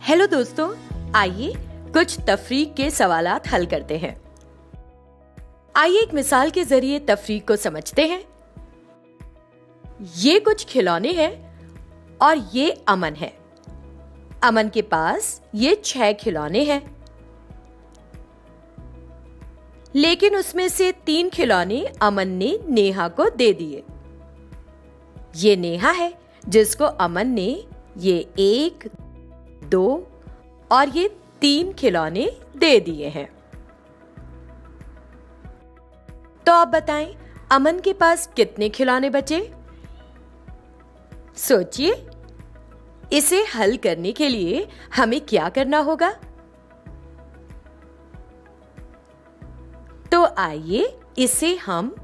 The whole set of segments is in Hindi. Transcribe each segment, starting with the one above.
हेलो दोस्तों, आइए कुछ तफरीक के सवालात हल करते हैं। आइए एक मिसाल के जरिए तफरीक को समझते हैं। ये कुछ खिलौने हैं और ये अमन है। अमन के पास ये 6 खिलौने हैं, लेकिन उसमें से 3 खिलौने अमन ने नेहा को दे दिए। ये नेहा है जिसको अमन ने ये 1, 2 और ये 3 खिलौने दे दिए हैं। तो आप बताएं, अमन के पास कितने खिलौने बचे? सोचिए, इसे हल करने के लिए हमें क्या करना होगा? तो आइए इसे हम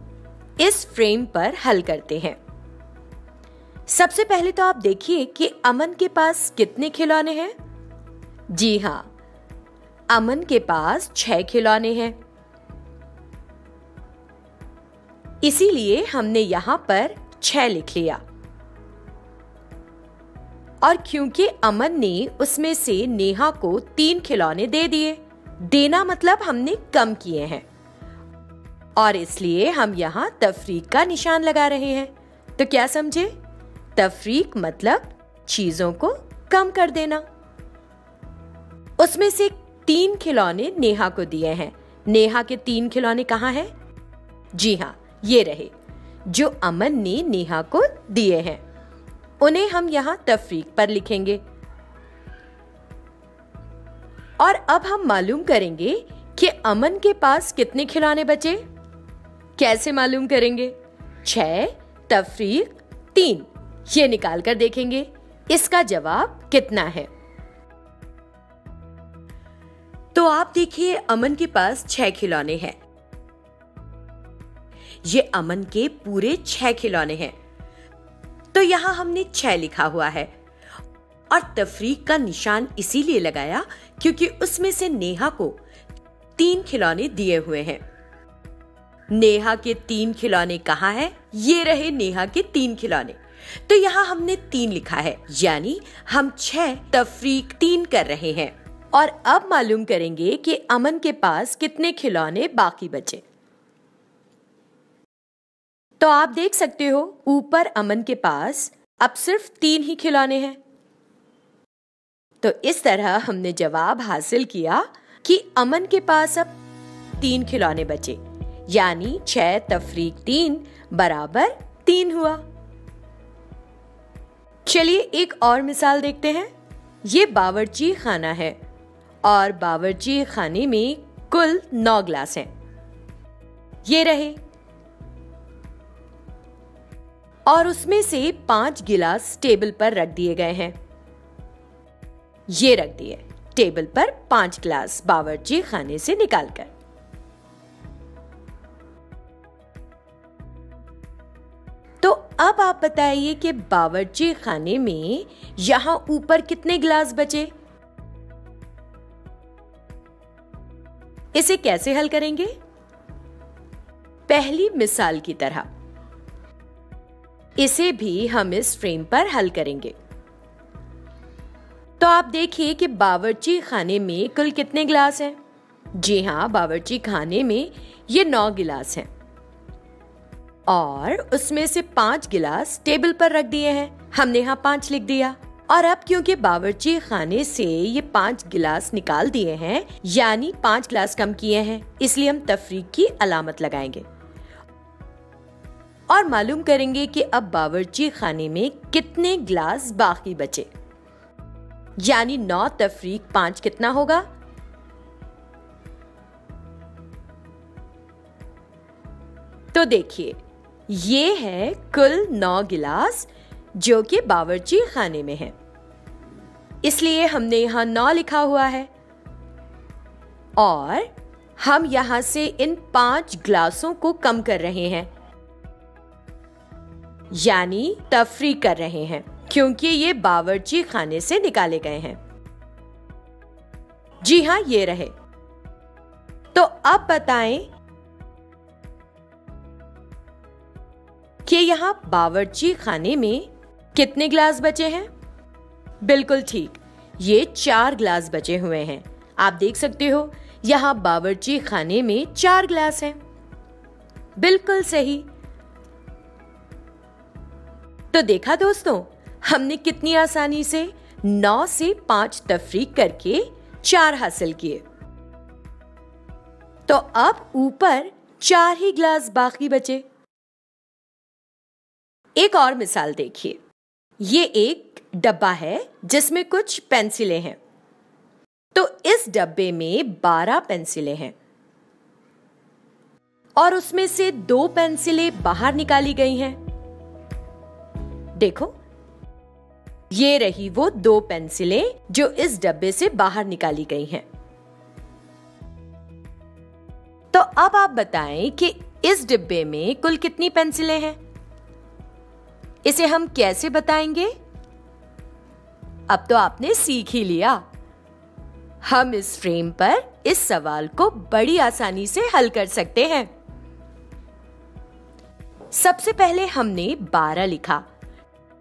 इस फ्रेम पर हल करते हैं। सबसे पहले तो आप देखिए कि अमन के पास कितने खिलौने हैं। जी हां, अमन के पास 6 खिलौने हैं। इसीलिए हमने यहां पर 6 लिख लिया। और क्योंकि अमन ने उसमें से नेहा को 3 खिलौने दे दिए, देना मतलब हमने कम किए हैं, और इसलिए हम यहां तफरीक का निशान लगा रहे हैं। तो क्या समझे? तफरीक मतलब चीजों को कम कर देना। उसमें से 3 खिलौने नेहा को दिए हैं। नेहा के 3 खिलौने कहां हैं? जी हां, ये रहे जो अमन ने नेहा को दिए हैं। उन्हें हम यहां तफरीक पर लिखेंगे। और अब हम मालूम करेंगे कि अमन के पास कितने खिलौने बचे। कैसे मालूम करेंगे? 6 तफरीक 3, ये निकाल कर देखेंगे इसका जवाब कितना है। तो आप देखिए, अमन के पास 6 खिलौने हैं। ये अमन के पूरे 6 खिलौने हैं। तो यहां हमने 6 लिखा हुआ है, और तफरीक का निशान इसीलिए लगाया क्योंकि उसमें से नेहा को 3 खिलौने दिए हुए हैं। नेहा के 3 खिलौने कहां हैं? ये रहे नेहा के 3 खिलौने। तो यहां हमने 3 लिखा है, यानी हम 6 तफरीक 3 कर रहे हैं। और अब मालूम करेंगे कि अमन के पास कितने खिलौने बाकी बचे। तो आप देख सकते हो, ऊपर अमन के पास अब सिर्फ 3 ही खिलौने हैं। तो इस तरह हमने जवाब हासिल किया कि अमन के पास अब 3 खिलौने बचे, यानी 6 तफरीक 3 बराबर 3 हुआ। चलिए एक और मिसाल देखते हैं। ये बावर्ची खाना है, और बावर्ची खाने में कुल 9 गिलास हैं। ये रहे, और उसमें से 5 गिलास टेबल पर रख दिए गए हैं। ये रख दिए टेबल पर 5 गिलास बावर्ची खाने से निकालकर। तो अब आप बताइए कि बावर्ची खाने में यहां ऊपर कितने गिलास बचे? इसे कैसे हल करेंगे? पहली मिसाल की तरह इसे भी हम इस फ्रेम पर हल करेंगे। तो आप देखिए कि बावर्ची खाने में कुल कितने गिलास हैं? जी हां, बावर्ची खाने में ये 9 गिलास हैं, और उसमें से 5 गिलास टेबल पर रख दिए हैं। हमने यहाँ 5 लिख दिया। और अब क्योंकि बावर्ची खाने से ये 5 गिलास निकाल दिए हैं, यानी 5 गिलास कम किए हैं, इसलिए हम तफरीक की अलामत लगाएंगे और मालूम करेंगे कि अब बावर्ची खाने में कितने गिलास बाकी बचे। यानी 9 तफरीक 5 कितना होगा? तो देखिए, ये है कुल 9 गिलास जो कि बावर्ची खाने में है, इसलिए हमने यहां 9 लिखा हुआ है। और हम यहां से इन 5 गिलासों को कम कर रहे हैं, यानी तफरीक कर रहे हैं, क्योंकि ये बावर्ची खाने से निकाले गए हैं। जी हां, ये रहे। तो अब बताएं कि यहां बावर्ची खाने में कितने गिलास बचे हैं? बिल्कुल ठीक, ये 4 ग्लास बचे हुए हैं। आप देख सकते हो यहाँ बावर्ची खाने में 4 ग्लास हैं। बिल्कुल सही। तो देखा दोस्तों, हमने कितनी आसानी से 9 से 5 तफरीक करके 4 हासिल किए। तो अब ऊपर 4 ही ग्लास बाकी बचे। एक और मिसाल देखिए। ये एक डब्बा है जिसमें कुछ पेंसिलें हैं। तो इस डब्बे में 12 पेंसिलें हैं और उसमें से 2 पेंसिलें बाहर निकाली गई हैं। देखो, ये रही वो 2 पेंसिलें जो इस डब्बे से बाहर निकाली गई हैं। तो अब आप बताएं कि इस डिब्बे में कुल कितनी पेंसिलें हैं? इसे हम कैसे बताएंगे? अब तो आपने सीख ही लिया। हम इस फ्रेम पर इस सवाल को बड़ी आसानी से हल कर सकते हैं। सबसे पहले हमने 12 लिखा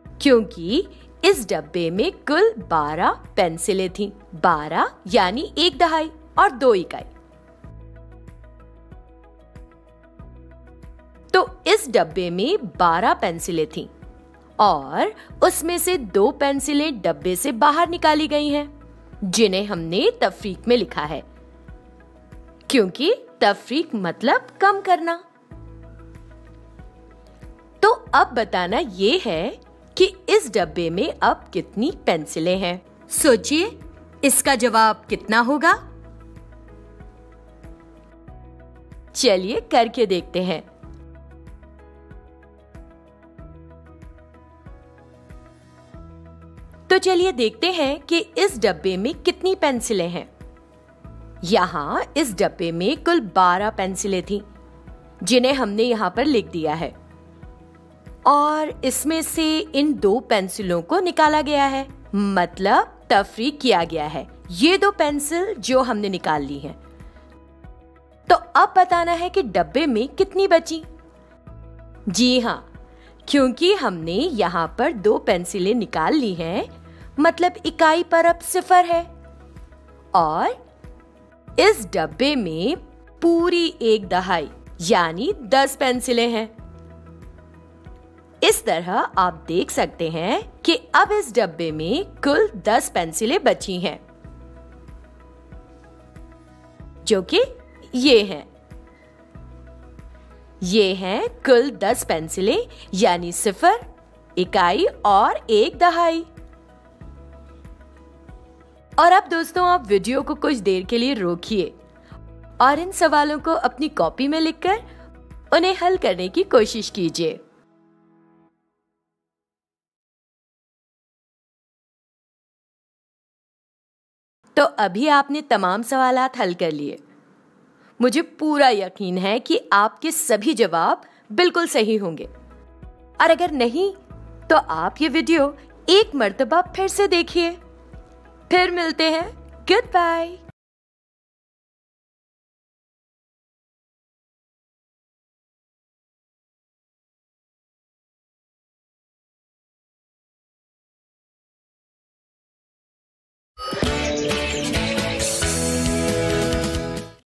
क्योंकि इस डब्बे में कुल 12 पेंसिलें थीं। 12 यानी 1 दहाई और 2 इकाई। तो इस डब्बे में 12 पेंसिलें थीं और उसमें से 2 पेंसिलें डब्बे से बाहर निकाली गई हैं, जिन्हें हमने तफरीक में लिखा है, क्योंकि तफरीक मतलब कम करना। तो अब बताना ये है कि इस डब्बे में अब कितनी पेंसिलें हैं। सोचिए, इसका जवाब कितना होगा? चलिए करके देखते हैं। तो चलिए देखते हैं कि इस डब्बे में कितनी पेंसिलें हैं। यहाँ इस डब्बे में कुल 12 पेंसिलें थीं, जिन्हें हमने यहाँ पर लिख दिया है और इसमें से इन 2 पेंसिलों को निकाला गया है, मतलब तफरीक किया गया है। ये 2 पेंसिल जो हमने निकाल ली हैं। तो अब बताना है कि डब्बे में कितनी बची। जी हाँ, क्योंकि हमने यहाँ पर 2 पेंसिलें निकाल ली हैं, मतलब इकाई पर अब 0 है और इस डब्बे में पूरी 1 दहाई यानी 10 पेंसिलें हैं। इस तरह आप देख सकते हैं कि अब इस डब्बे में कुल 10 पेंसिलें बची हैं, जो कि ये हैं कुल 10 पेंसिलें यानी 0, इकाई और 1 दहाई। और अब दोस्तों, आप वीडियो को कुछ देर के लिए रोकिए और इन सवालों को अपनी कॉपी में लिखकर उन्हें हल करने की कोशिश कीजिए। तो अभी आपने तमाम सवालात हल कर लिए। मुझे पूरा यकीन है कि आपके सभी जवाब बिल्कुल सही होंगे, और अगर नहीं तो आप ये वीडियो एक मर्तबा फिर से देखिए। फिर मिलते हैं। Good bye.